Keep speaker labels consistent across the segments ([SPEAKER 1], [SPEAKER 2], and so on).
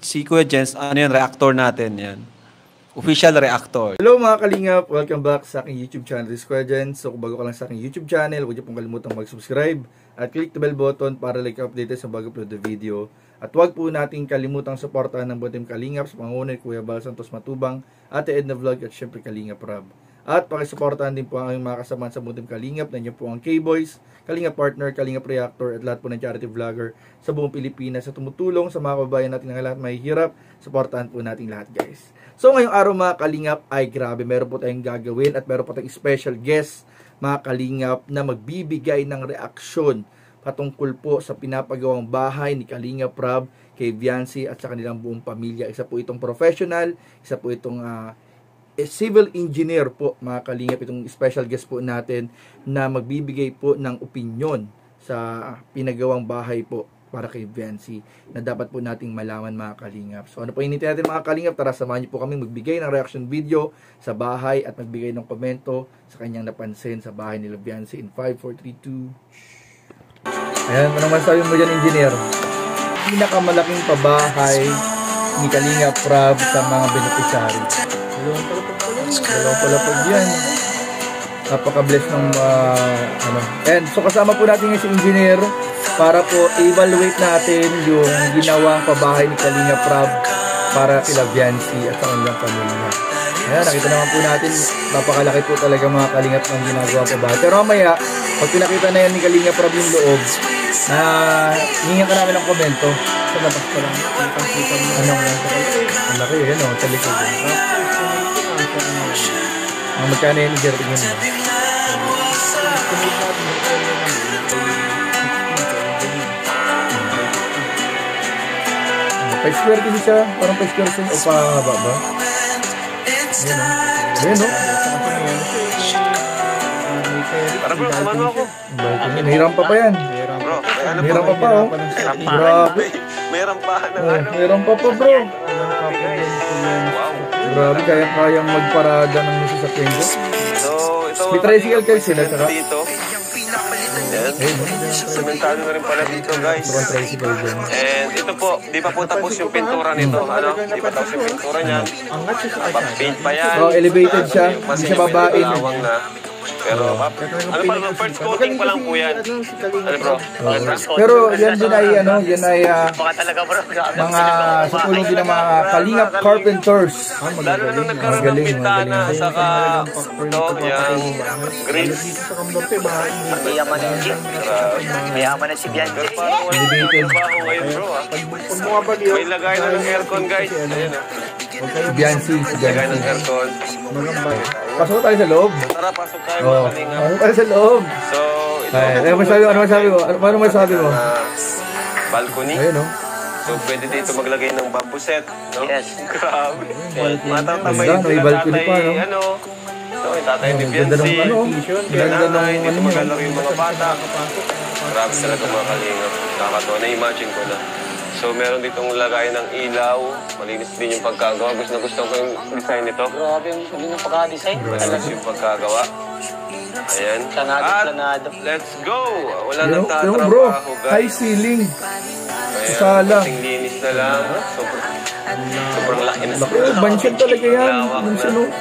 [SPEAKER 1] si Kuya Jens, ano yan, reactor natin yan. Official reactor.
[SPEAKER 2] Hello mga kalingap! Welcome back sa aking YouTube channel, this is Kuya Jens. So kung bago ka lang sa aking YouTube channel, huwag niyo pong kalimutang mag-subscribe at click the bell button para like updated sa bago upload na video. At huwag po nating kalimutang suportahan ng Butim Kalingap sa pangunguna ni Kuya Bal Santos Matubang, Ate Edna Vlog at syempre Kalingap Rob. At pakisuportahan din po ang aming mga kasamahan sa Butim Kalingap. Nandiyan po ang K-Boys, Kalingap Partner, Kalingap Reactor at lahat po ng charity vlogger sa buong Pilipinas sa tumutulong sa mga kababayan natin na lahat may hirap. Suportahan po natin lahat guys. So ngayong araw mga Kalingap ay grabe, meron po tayong gagawin at meron po tayong special guest mga Kalingap na magbibigay ng reaksyon patungkol po sa pinapagawang bahay ni Kalingap Rob kay Viancy at sa kanilang buong pamilya. Isa po itong professional, isa po itong civil engineer po mga Kalingap, itong special guest po natin na magbibigay po ng opinyon sa pinagawang bahay po para kay Viancy na dapat po nating malaman mga Kalingap. So ano po hinintay natin mga Kalingap? Tara samahan niyo po kami magbigay ng reaction video sa bahay at magbigay ng komento sa kanyang napansin sa bahay nila Viancy in 5, 4, 3, 2. Ayan, ano naman sabi mo dyan, engineer? Pinakamalaking pabahay ni Kalingap Rob sa mga beneficiary. Dalawang palapag yan. Napaka-bless ng And so kasama po natin yung si engineer para po evaluate natin yung ginawang pabahay ni Kalingap Rob para kila Viancy at sa kanilang pamilya. Ayan, nakita naman po natin, napakalaki po talaga mga Kalingap ng ginagawa pabahay. Pero mamaya, pag pinakita na yan ni Kalingap Rob yung loob, hihingan ka namin ng komento. Sa labas pa lang. Ang laki, yan o, sa likod. Magkano yan, i-jerry mo. Pa-square din siya, parang pa-square siya o pa-haba ba? Ayan o.
[SPEAKER 3] Para bro, kumano ako.
[SPEAKER 2] Hiram pa yan.
[SPEAKER 3] Bro,
[SPEAKER 2] hiram pa pa oh. Grabe.
[SPEAKER 3] May rampahan ng ano.
[SPEAKER 2] Hiram pa pa bro. Grabe, kaya-kayang magparada ng misa sa Kenzo.
[SPEAKER 3] So, ito.
[SPEAKER 2] May tricycle kayo sila, saka?
[SPEAKER 3] Dito. Sementado na rin pala dito guys. And ito po, di pa po tapos yung pintura nito. Ano? Di pa tapos yung pintura niya. Papaint pa yan.
[SPEAKER 2] Oh, elevated siya. Hindi siya babain.
[SPEAKER 3] Pero ano pa naman, first coating pa lang po yan. Ano bro?
[SPEAKER 2] Pero yan din ay yan ay mga sa tulong din ng mga Kalingap Carpenters.
[SPEAKER 3] Lalo na nung nagkaroon ng pintana, saka ito, yung grills.
[SPEAKER 4] Mayaman na si Mayaman na si Viancy.
[SPEAKER 3] Elevated ngayon bro. May lagay na ng aircon guys. Ayan o.
[SPEAKER 2] Viancy.
[SPEAKER 3] Lagay ng aircon.
[SPEAKER 2] Pasok tayo sa loob.
[SPEAKER 3] Tara, pasok tayo mga Kalingap.
[SPEAKER 2] Pasok tayo sa loob.
[SPEAKER 3] So, ito.
[SPEAKER 2] Ano masabi mo? Ano masabi mo?
[SPEAKER 3] Balcony.
[SPEAKER 2] Ayun o.
[SPEAKER 3] So, pwede dito maglagay ng bamboo set. No?
[SPEAKER 4] Yes.
[SPEAKER 3] Grabe. Matatamay
[SPEAKER 2] Ganda, may balcony pa, no?
[SPEAKER 3] Ano? So, yung tatay ni
[SPEAKER 2] Ganda
[SPEAKER 3] Viancy.
[SPEAKER 2] Ganda ng
[SPEAKER 3] Dito maglalaro yung mga bata. Grabe talaga mga Kalingap. Nakakatawa. Na-imagine ko na. So, meron ditong lagay ng ilaw. Malinis din yung pagkagawa. Gusto ko yung design nito.
[SPEAKER 4] Grabe yung pagka-design.
[SPEAKER 3] Malinis yung pagkagawa. Ayan.
[SPEAKER 4] Planado.
[SPEAKER 3] Let's go! Wala nang tatrabaho,
[SPEAKER 2] bro,
[SPEAKER 3] guys.
[SPEAKER 2] high ceiling.
[SPEAKER 3] Ayan,
[SPEAKER 2] Sala.
[SPEAKER 3] kasing linis na lang. Sobrang laki na.
[SPEAKER 2] Laki, bansyan talaga yan.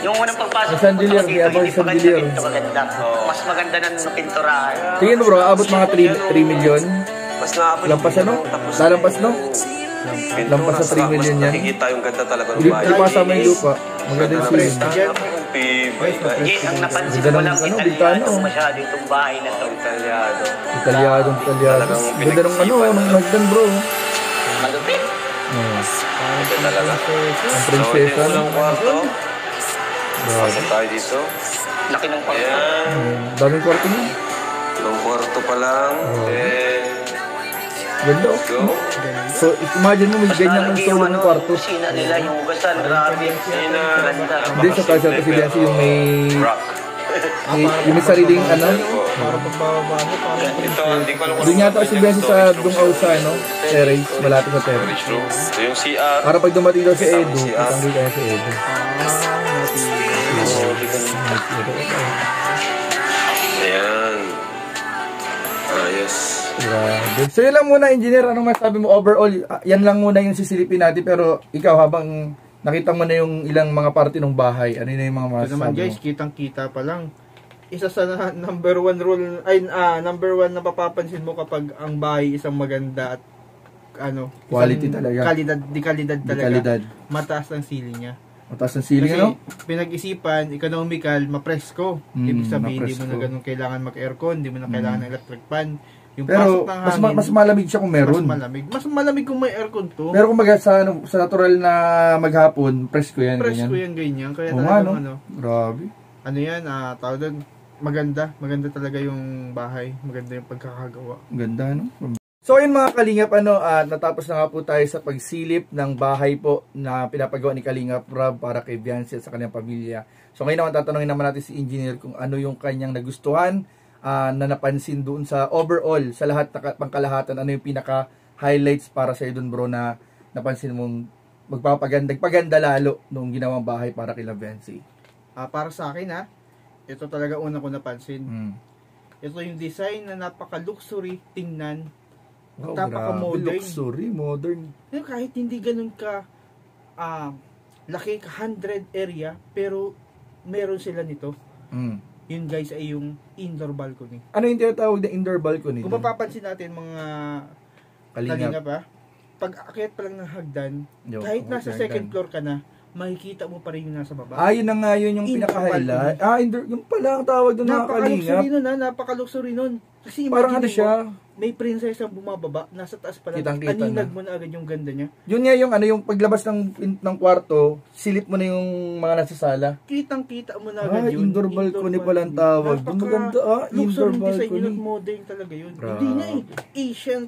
[SPEAKER 4] Yung unang pagpasok
[SPEAKER 2] Sa Sandilier, kaya ba yung Sandilier?
[SPEAKER 4] Mas maganda na ng pinturahan.
[SPEAKER 2] Tingin mo bro, abot mga 3 million.
[SPEAKER 3] Mas naabot.
[SPEAKER 2] Lampas ano? Lalampas no? Lampas sa 3 million yan.
[SPEAKER 3] Nakikita yung ganda talaga ng
[SPEAKER 2] Hindi
[SPEAKER 3] bahay.
[SPEAKER 2] pa sama yung lupa. Maganda yung ceiling.
[SPEAKER 4] Yes, ang napansin ko lang, Italyano masyado itong bahay na ito.
[SPEAKER 3] Italyado.
[SPEAKER 2] Ganda ng ng hagdan bro.
[SPEAKER 4] Malupit.
[SPEAKER 3] Ito talaga.
[SPEAKER 2] Ang prinsesa.
[SPEAKER 3] So, ito yung kwarto. Pasok tayo dito.
[SPEAKER 4] Laki ng kwarto.
[SPEAKER 3] Ayan.
[SPEAKER 2] Daming kwarto niya.
[SPEAKER 3] Ilang kwarto pa lang.
[SPEAKER 2] Ganda oh.
[SPEAKER 3] Go.
[SPEAKER 2] So, imagine mo may ganyan ang solo ng kwarto.
[SPEAKER 4] Kusina nila, yung hugasan, grabe. Ganda.
[SPEAKER 2] Hindi, sa kasi si Viancy yung may... yung may sariling
[SPEAKER 3] Para pagbababa mo. Ito, hindi ko alam kung
[SPEAKER 2] doon yata si Viancy sa Dungaw sa terrace, malapit sa terrace.
[SPEAKER 3] Ito yung CR.
[SPEAKER 2] Para pag dumating daw si Edu, itanggi kaya si Edu.
[SPEAKER 3] Ayan. Ayos.
[SPEAKER 2] Grabe. So yun lang muna, engineer. Anong masabi mo overall? Yan lang muna yung sisilipin natin. Pero ikaw, habang nakita mo na yung ilang mga parte ng bahay, ano na yung mga
[SPEAKER 5] Ito
[SPEAKER 2] masasabi
[SPEAKER 5] naman guys,
[SPEAKER 2] mo?
[SPEAKER 5] kitang-kita pa lang. Isa sa number one rule, number one na mapapansin mo kapag ang bahay isang maganda at
[SPEAKER 2] Quality talaga.
[SPEAKER 5] Kalidad talaga.
[SPEAKER 2] Kalidad.
[SPEAKER 5] Mataas ang ceiling niya.
[SPEAKER 2] Mataas ng ceiling,
[SPEAKER 5] Kasi
[SPEAKER 2] ano?
[SPEAKER 5] pinag-isipan, economical, mapresko. Ibig sabihin, hindi mo
[SPEAKER 2] mapresko.
[SPEAKER 5] na ganun kailangan mag-aircon, hindi mo na kailangan ng electric fan. Yung
[SPEAKER 2] Pero
[SPEAKER 5] pasok ng hangin,
[SPEAKER 2] mas malamig siya kung meron.
[SPEAKER 5] Mas malamig kung may aircon to.
[SPEAKER 2] Pero kung sa natural na maghapon, presko yan.
[SPEAKER 5] Presko yan, ganyan. Kaya
[SPEAKER 2] Oo
[SPEAKER 5] talagang
[SPEAKER 2] nga, no? Grabe.
[SPEAKER 5] ano yan, tawag doon, maganda talaga yung bahay, maganda yung pagkakagawa.
[SPEAKER 2] Ganda, no? So yun mga Kalingap, natapos na nga po tayo sa pagsilip ng bahay po na pinapagawa ni Kalingap Rob para kay Viancy at sa kanyang pamilya. So ngayon naman tatanungin naman natin si engineer kung ano yung kanyang nagustuhan na napansin doon sa overall, sa lahat na pangkalahatan, ano yung pinaka-highlights para sa doon bro na napansin mong magpaganda lalo nung ginawang bahay para kay Viancy.
[SPEAKER 5] Para sa akin ito talaga una ko napansin. Ito yung design na napaka-luxury tingnan.
[SPEAKER 2] Wow,
[SPEAKER 5] Napaka-modern.
[SPEAKER 2] Luxury, modern.
[SPEAKER 5] Kahit hindi ganun ka laki, 100 area, pero meron sila nito. Yun guys ay yung indoor balcony.
[SPEAKER 2] Ano yung tinatawag na indoor balcony?
[SPEAKER 5] Kung mapapansin natin mga
[SPEAKER 2] Kalingap
[SPEAKER 5] pa, pag akyat pa lang ng hagdan,
[SPEAKER 2] Yo,
[SPEAKER 5] kahit nasa
[SPEAKER 2] hagdan.
[SPEAKER 5] second floor ka na, makikita mo pa rin yung nasa baba.
[SPEAKER 2] Yun na nga yun yung
[SPEAKER 5] Indoor
[SPEAKER 2] pinaka-highlight. Indoor, yung pala ang tawag doon mga Kalingap.
[SPEAKER 5] Napaka-luxury nun. Kasi
[SPEAKER 2] Parang
[SPEAKER 5] imagine
[SPEAKER 2] siya,
[SPEAKER 5] may princess ang bumababa, nasa taas pa lang,
[SPEAKER 2] Kitang-kita
[SPEAKER 5] aninag
[SPEAKER 2] na.
[SPEAKER 5] mo na agad yung ganda niya.
[SPEAKER 2] yun nga yung paglabas ng kwarto, silip mo na yung mga nasa sala.
[SPEAKER 5] Kitang-kita mo na agad yun.
[SPEAKER 2] Indoor balcony pala ang tawag. Doon maganda indoor
[SPEAKER 5] Luxury design yun
[SPEAKER 2] balcony.
[SPEAKER 5] at modern talaga yun.
[SPEAKER 2] Grabe.
[SPEAKER 5] Hindi na Asian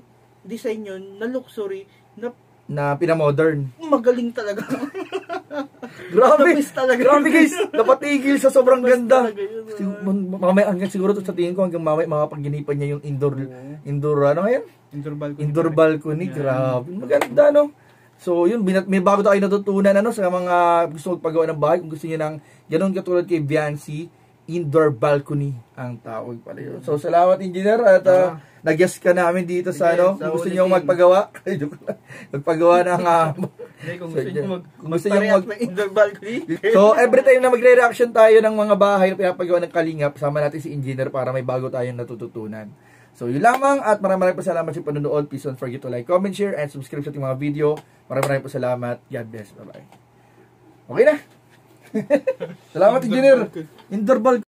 [SPEAKER 5] design yun na luxury na
[SPEAKER 2] Na pinamodern.
[SPEAKER 5] magaling talaga.
[SPEAKER 2] Grabe!
[SPEAKER 5] Tapos talaga.
[SPEAKER 2] Grabe guys! Napatigil sa sobrang
[SPEAKER 5] Tapos
[SPEAKER 2] ganda.
[SPEAKER 5] talaga yun.
[SPEAKER 2] Mamaya hanggang siguro to sa tingin ko hanggang mamaya makapaginipan niya yung indoor ano nga yan?
[SPEAKER 5] Indoor balcony.
[SPEAKER 2] Indoor balcony, grabe. Maganda, no? So, yun, may bago tayo natutunan, sa mga gusto magpagawa ng bahay. Kung gusto niyo ng ganun katulad kay Viancy, indoor balcony ang tawag pala yun. So, salamat, engineer, at nag-guest ka namin dito sa,
[SPEAKER 5] Yes,
[SPEAKER 2] kung gusto niyo magpagawa, magpagawa ng,
[SPEAKER 5] Kung gusto niyo
[SPEAKER 2] kung gusto niyo
[SPEAKER 5] magparehat ng indoor balcony.
[SPEAKER 2] So, every time na magre-reaction tayo ng mga bahay na pinapagawa ng Kalingap, sama natin si engineer para may bago tayong natututunan. So, yun lamang at maraming po salamat sa panonood. Please don't forget to like, comment, share, and subscribe sa ating mga video. Maraming po salamat. God bless. Bye-bye. Okay na. Salamat, engineer. Indoor balcony.